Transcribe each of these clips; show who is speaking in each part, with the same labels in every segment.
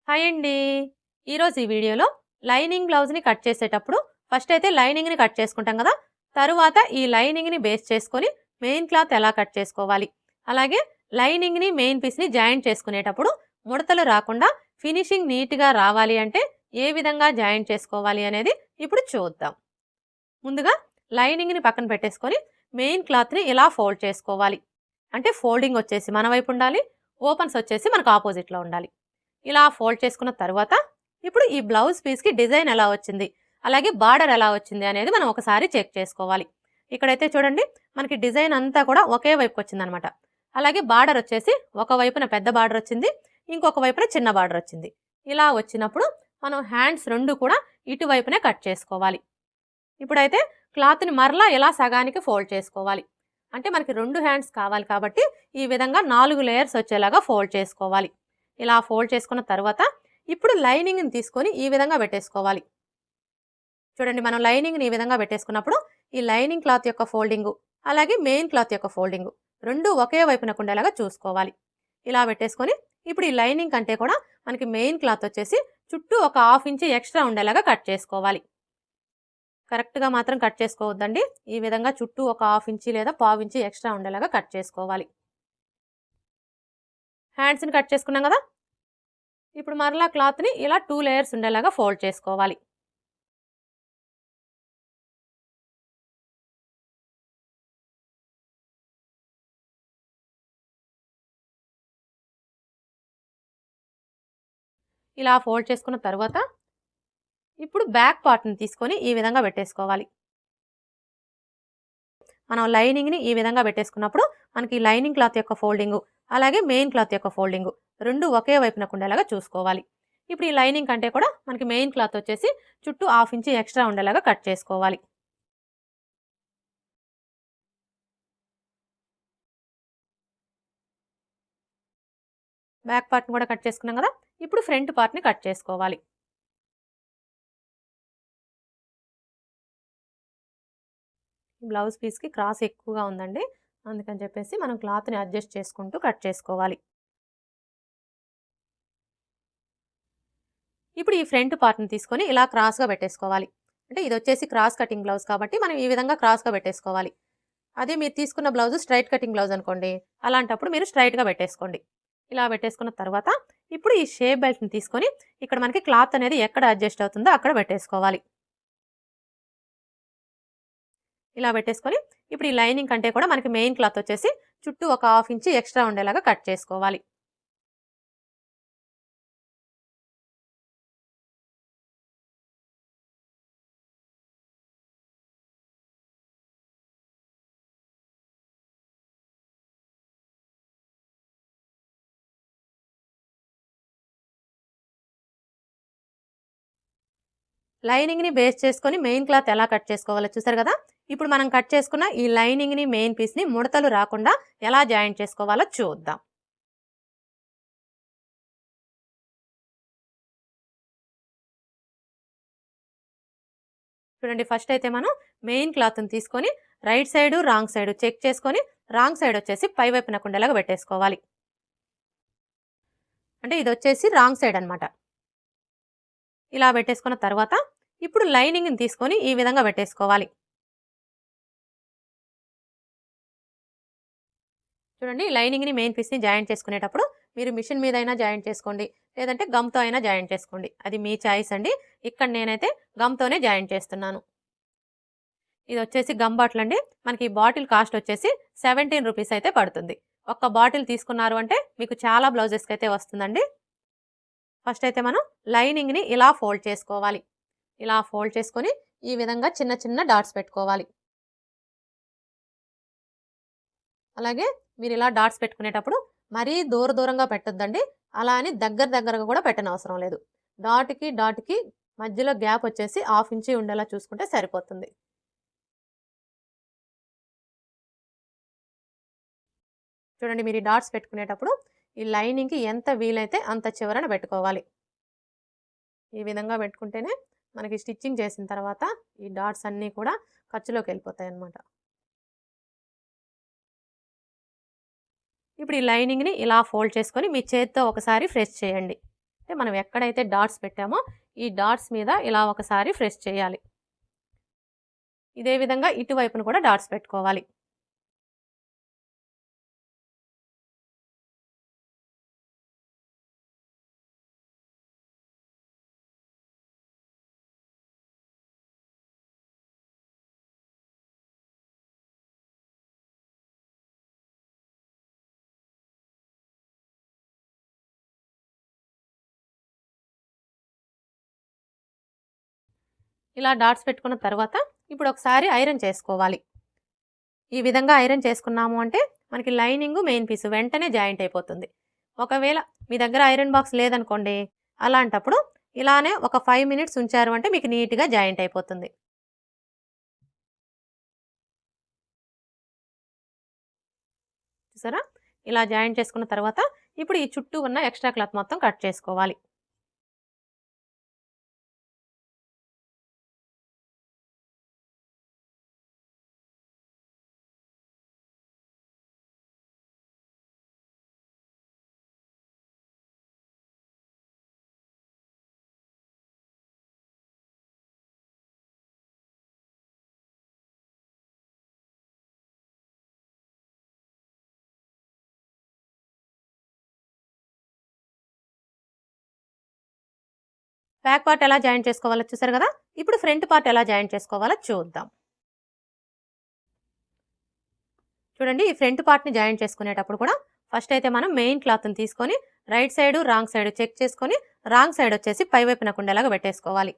Speaker 1: Hi అండి. ఈరోజు ఈ వీడియోలో లైనింగ్ బ్లౌజ్‌ని కట్ చేసేటప్పుడు ఫస్ట్ అయితే లైనింగ్‌ని కట్ చేసుకుంటాం కదా! తరువాత ఈ లైనింగ్‌ని బేస్ చేసుకొని మెయిన్ క్లాత్ ఎలా కట్ చేసుకోవాలి, అలాగే లైనింగ్‌ని మెయిన్ పీస్‌ని జాయింట్ చేసుకునేటప్పుడు ముడతలు రాకుండా ఫినిషింగ్ నీట్‌గా రావాలి అంటే ఏ విధంగా జాయింట్ చేసుకోవాలి అనేది ఇప్పుడు చూద్దాం. ముందుగా లైనింగ్‌ని పక్కన పెట్టేసుకొని మెయిన్ క్లాత్‌ని ఇలా ఫోల్డ్ చేసుకోవాలి. అంటే ఫోల్డింగ్ వచ్చేసి మన వైపు ఉండాలి. ఓపెన్స్ వచ్చేసి మనకు ఆపోజిట్‌లో ఉండాలి. ఇలా ఫోల్డ్ చేసుకున్న తర్వాత ఇప్పుడు ఈ బ్లౌజ్ పీస్కి డిజైన్ ఎలా వచ్చింది, అలాగే బార్డర్ ఎలా వచ్చింది అనేది మనం ఒకసారి చెక్ చేసుకోవాలి. ఇక్కడైతే చూడండి, మనకి డిజైన్ అంతా కూడా ఒకే వైపుకి వచ్చిందనమాట. అలాగే బార్డర్ వచ్చేసి ఒక వైపున పెద్ద బార్డర్ వచ్చింది, ఇంకొక వైపున చిన్న బార్డర్ వచ్చింది. ఇలా వచ్చినప్పుడు మనం హ్యాండ్స్ రెండు కూడా ఇటువైపునే కట్ చేసుకోవాలి. ఇప్పుడైతే క్లాత్ని మరలా ఇలా సగానికి ఫోల్డ్ చేసుకోవాలి. అంటే మనకి రెండు హ్యాండ్స్ కావాలి కాబట్టి ఈ విధంగా 4 లేయర్స్ వచ్చేలాగా ఫోల్డ్ చేసుకోవాలి. ఇలా ఫోల్డ్ చేసుకున్న తర్వాత ఇప్పుడు లైనింగ్ని తీసుకొని ఈ విధంగా పెట్టేసుకోవాలి. చూడండి, మనం లైనింగ్ని ఈ విధంగా పెట్టేసుకున్నప్పుడు ఈ లైనింగ్ క్లాత్ యొక్క ఫోల్డింగు, అలాగే మెయిన్ క్లాత్ యొక్క ఫోల్డింగు రెండు ఒకే వైపునకు ఉండేలాగా చూసుకోవాలి. ఇలా పెట్టేసుకొని ఇప్పుడు ఈ లైనింగ్ కంటే కూడా మనకి మెయిన్ క్లాత్ వచ్చేసి చుట్టూ ఒక 1/2 ఇంచ్ ఎక్స్ట్రా ఉండేలాగా కట్ చేసుకోవాలి. కరెక్ట్గా మాత్రం కట్ చేసుకోవద్దండి. ఈ విధంగా చుట్టూ ఒక 1/2 ఇంచ్ లేదా 1/4 ఇంచ్ ఎక్స్ట్రా ఉండేలాగా కట్ చేసుకోవాలి. హ్యాండ్స్ని కట్ చేసుకున్నాం కదా! ఇప్పుడు మరలా క్లాత్ని ఇలా 2 లేయర్స్ ఉండేలాగా ఫోల్డ్ చేసుకోవాలి. ఇలా ఫోల్డ్ చేసుకున్న తర్వాత ఇప్పుడు బ్యాక్ పార్ట్ని తీసుకొని ఈ విధంగా పెట్టేసుకోవాలి. మనం లైనింగ్ని ఈ విధంగా పెట్టేసుకున్నప్పుడు మనకి లైనింగ్ క్లాత్ యొక్క ఫోల్డింగు, అలాగే మెయిన్ క్లాత్ యొక్క ఫోల్డింగు రెండు ఒకే వైపునకు ఉండేలాగా చూసుకోవాలి. ఇప్పుడు ఈ లైనింగ్ కంటే కూడా మనకి మెయిన్ క్లాత్ వచ్చేసి చుట్టూ 1/2 ఇంచ్ ఎక్స్ట్రా ఉండేలాగా కట్ చేసుకోవాలి. బ్యాక్ పార్ట్ని కూడా కట్ చేసుకున్నాం కదా! ఇప్పుడు ఫ్రంట్ పార్ట్ని కట్ చేసుకోవాలి. బ్లౌజ్ పీస్కి క్రాస్ ఎక్కువగా ఉందండి, అందుకని చెప్పేసి మనం క్లాత్ని అడ్జస్ట్ చేసుకుంటూ కట్ చేసుకోవాలి. ఇప్పుడు ఈ ఫ్రంట్ పార్ట్ని తీసుకొని ఇలా క్రాస్గా పెట్టేసుకోవాలి. అంటే ఇది వచ్చేసి క్రాస్ కటింగ్ బ్లౌజ్ కాబట్టి మనం ఈ విధంగా క్రాస్గా పెట్టేసుకోవాలి. అదే మీరు తీసుకున్న బ్లౌజ్ స్ట్రైట్ కటింగ్ బ్లౌజ్ అనుకోండి, అలాంటప్పుడు మీరు స్ట్రైట్గా పెట్టేసుకోండి. ఇలా పెట్టేసుకున్న తర్వాత ఇప్పుడు ఈ షేప్ బెల్ట్ని తీసుకొని ఇక్కడ మనకి క్లాత్ అనేది ఎక్కడ అడ్జస్ట్ అవుతుందో అక్కడ పెట్టేసుకోవాలి. ఇలా పెట్టేసుకొని ఇప్పుడు ఈ లైనింగ్ కంటే కూడా మనకి మెయిన్ క్లాత్ వచ్చేసి చుట్టూ ఒక 1/2 ఇంచ్ ఎక్స్ట్రా ఉండేలాగా కట్ చేసుకోవాలి. లైనింగ్ని బేస్ చేసుకొని మెయిన్ క్లాత్ ఎలా కట్ చేసుకోవాలో చూసారు కదా! ఇప్పుడు మనం కట్ చేసుకున్న ఈ లైనింగ్ని మెయిన్ పీస్ని ముడతలు రాకుండా ఎలా జాయింట్ చేసుకోవాలో చూద్దాం. చూడండి, ఫస్ట్ అయితే మనం మెయిన్ క్లాత్ని తీసుకొని right side wrong side check చేసుకొని రాంగ్ సైడ్ వచ్చేసి పై వైపునకు ఉండేలాగా పెట్టేసుకోవాలి. అంటే ఇది వచ్చేసి రాంగ్ సైడ్ అనమాట. ఇలా పెట్టేసుకున్న తర్వాత ఇప్పుడు లైనింగ్ని తీసుకొని ఈ విధంగా పెట్టేసుకోవాలి. చూడండి, లైనింగ్ని మెయిన్ పీస్ని జాయింట్ చేసుకునేటప్పుడు మీరు మిషన్ మీద అయినా జాయింట్ చేసుకోండి, లేదంటే గమ్తో అయినా జాయింట్ చేసుకోండి, అది మీ చాయిస్ అండి. ఇక్కడ నేనైతే గమ్తోనే జాయింట్ చేస్తున్నాను. ఇది వచ్చేసి గమ్ బాటిల్ అండి. మనకి ఈ బాటిల్ కాస్ట్ వచ్చేసి 17 రూపీస్ అయితే పడుతుంది. ఒక్క బాటిల్ తీసుకున్నారు అంటే మీకు చాలా బ్లౌజెస్కి అయితే వస్తుందండి. ఫస్ట్ అయితే మనం లైనింగ్ని ఇలా ఫోల్డ్ చేసుకోవాలి. ఇలా ఫోల్డ్ చేసుకొని ఈ విధంగా చిన్న చిన్న డాట్స్ పెట్టుకోవాలి. అలాగే మీరు ఇలా డాట్స్ పెట్టుకునేటప్పుడు మరీ దూరంగా పెట్టొద్దండి. అలా అని దగ్గరగా కూడా పెట్టనవసరం లేదు. డాట్కి మధ్యలో గ్యాప్ వచ్చేసి 1/2 ఇంచ్ ఉండేలా చూసుకుంటే సరిపోతుంది. చూడండి, మీరు ఈ డాట్స్ పెట్టుకునేటప్పుడు ఈ లైనింగ్కి ఎంత వీలైతే అంత చివరన పెట్టుకోవాలి. ఈ విధంగా పెట్టుకుంటేనే మనకి స్టిచ్చింగ్ చేసిన తర్వాత ఈ డాట్స్ అన్నీ కూడా ఖర్చులోకి వెళ్ళిపోతాయి అన్నమాట. ఇప్పుడు ఈ లైనింగ్ని ఇలా ఫోల్డ్ చేసుకొని మీ చేత్తో ఒకసారి ప్రెస్ చేయండి. అంటే మనం ఎక్కడైతే డాట్స్ పెట్టామో ఈ డాట్స్ మీద ఇలా ఒకసారి ప్రెస్ చేయాలి. ఇదే విధంగా ఇటువైపును కూడా డాట్స్ పెట్టుకోవాలి. ఇలా డాట్స్ పెట్టుకున్న తర్వాత ఇప్పుడు ఒకసారి ఐరన్ చేసుకోవాలి. ఈ విధంగా ఐరన్ చేసుకున్నాము అంటే మనకి లైనింగ్ మెయిన్ పీస్ వెంటనే జాయింట్ అయిపోతుంది. ఒకవేళ మీ దగ్గర ఐరన్ బాక్స్ లేదనుకోండి, అలాంటప్పుడు ఇలానే ఒక 5 మినిట్స్ ఉంచారు అంటే మీకు నీట్గా జాయింట్ అయిపోతుంది. చూసారా? ఇలా జాయింట్ చేసుకున్న తర్వాత ఇప్పుడు ఈ చుట్టూ ఉన్న ఎక్స్ట్రా క్లాత్ మొత్తం కట్ చేసుకోవాలి. బ్యాక్ పార్ట్ ఎలా జాయింట్ చేసుకోవాలో చూసారు కదా. ఇప్పుడు ఫ్రంట్ పార్ట్ ఎలా జాయింట్ చేసుకోవాలో చూద్దాం. చూడండి, ఈ ఫ్రంట్ పార్ట్ని జాయింట్ చేసుకునేటప్పుడు కూడా ఫస్ట్ అయితే మనం మెయిన్ క్లాత్ని తీసుకొని right side wrong side check చేసుకొని రాంగ్ సైడ్ వచ్చేసి పై వైపున ఉండేలాగా పెట్టేసుకోవాలి.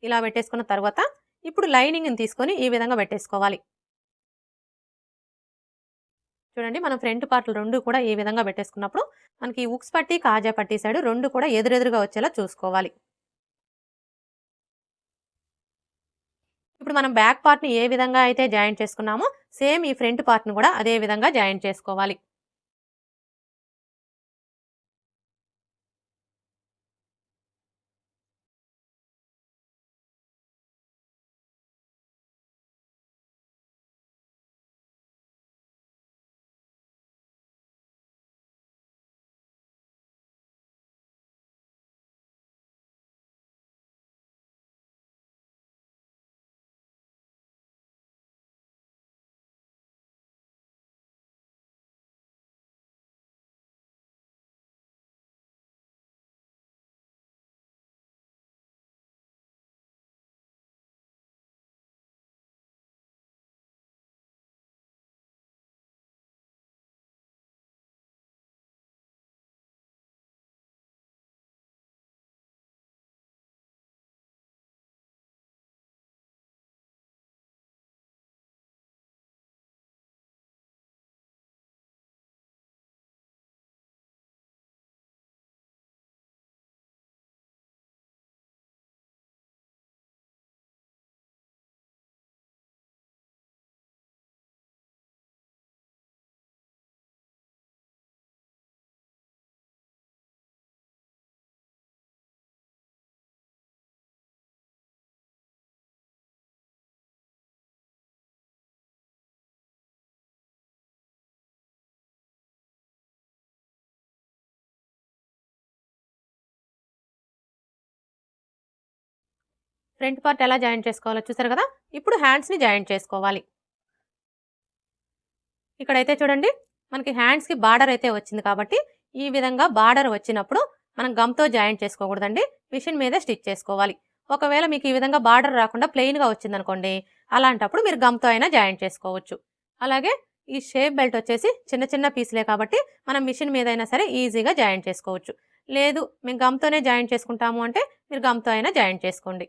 Speaker 1: ఇలా పెట్టేసుకున్న తర్వాత ఇప్పుడు లైనింగ్ని తీసుకొని ఈ విధంగా పెట్టేసుకోవాలి. చూడండి, మనం ఫ్రంట్ పార్ట్లు రెండు కూడా ఈ విధంగా పెట్టేసుకున్నప్పుడు మనకి ఉక్స్ పట్టి కాజా పట్టి సైడ్ రెండు కూడా ఎదురెదురుగా వచ్చేలా చూసుకోవాలి. ఇప్పుడు మనం బ్యాక్ పార్ట్ని ఏ విధంగా అయితే జాయింట్ చేసుకున్నామో సేమ్ ఈ ఫ్రంట్ పార్ట్ని కూడా అదే విధంగా జాయింట్ చేసుకోవాలి. ఫ్రంట్ పార్ట్ ఎలా జాయింట్ చేసుకోవాలో చూసారు కదా. ఇప్పుడు హ్యాండ్స్ని జాయింట్ చేసుకోవాలి. ఇక్కడైతే చూడండి, మనకి హ్యాండ్స్కి బార్డర్ అయితే వచ్చింది కాబట్టి ఈ విధంగా బార్డర్ వచ్చినప్పుడు మనం గమ్తో జాయింట్ చేసుకోకూడదండి, మిషన్ మీదే స్టిచ్ చేసుకోవాలి. ఒకవేళ మీకు ఈ విధంగా బార్డర్ రాకుండా ప్లెయిన్గా వచ్చిందనుకోండి, అలాంటప్పుడు మీరు గమ్తో అయినా జాయింట్ చేసుకోవచ్చు. అలాగే ఈ షేప్ బెల్ట్ వచ్చేసి చిన్న చిన్న పీసులే కాబట్టి మనం మిషన్ మీద అయినా సరే ఈజీగా జాయింట్ చేసుకోవచ్చు. లేదు మేము గమ్తోనే జాయింట్ చేసుకుంటాము అంటే మీరు గమ్తో అయినా జాయింట్ చేసుకోండి.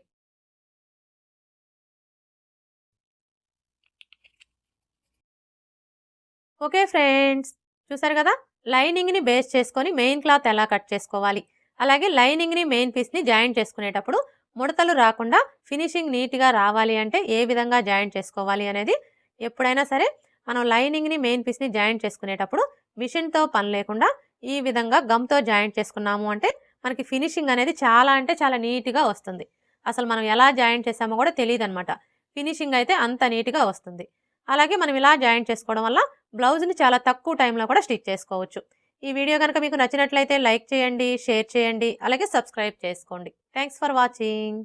Speaker 1: ఓకే ఫ్రెండ్స్, చూసారు కదా, లైనింగ్ని బేస్ చేసుకొని మెయిన్ క్లాత్ ఎలా కట్ చేసుకోవాలి, అలాగే లైనింగ్ని మెయిన్ పీస్ని జాయింట్ చేసుకునేటప్పుడు ముడతలు రాకుండా ఫినిషింగ్ నీట్గా రావాలి అంటే ఏ విధంగా జాయింట్ చేసుకోవాలి అనేది ఎప్పుడైనా సరే మనం లైనింగ్ని మెయిన్ పీస్ని జాయింట్ చేసుకునేటప్పుడు మిషన్తో పని లేకుండా ఈ విధంగా గమ్తో జాయింట్ చేసుకున్నాము అంటే మనకి ఫినిషింగ్ అనేది చాలా అంటే చాలా నీట్గా వస్తుంది. అసలు మనం ఎలా జాయింట్ చేసామో కూడా తెలియదు అనమాట. ఫినిషింగ్ అయితే అంత నీట్గా వస్తుంది. అలాగే మనం ఇలా జాయింట్ చేసుకోవడం వల్ల బ్లౌజ్ని చాలా తక్కువ టైంలో కూడా స్టిచ్ చేసుకోవచ్చు. ఈ వీడియో కనుక మీకు నచ్చినట్లయితే లైక్ చేయండి, షేర్ చేయండి, అలాగే సబ్స్క్రైబ్ చేసుకోండి. Thanks for watching.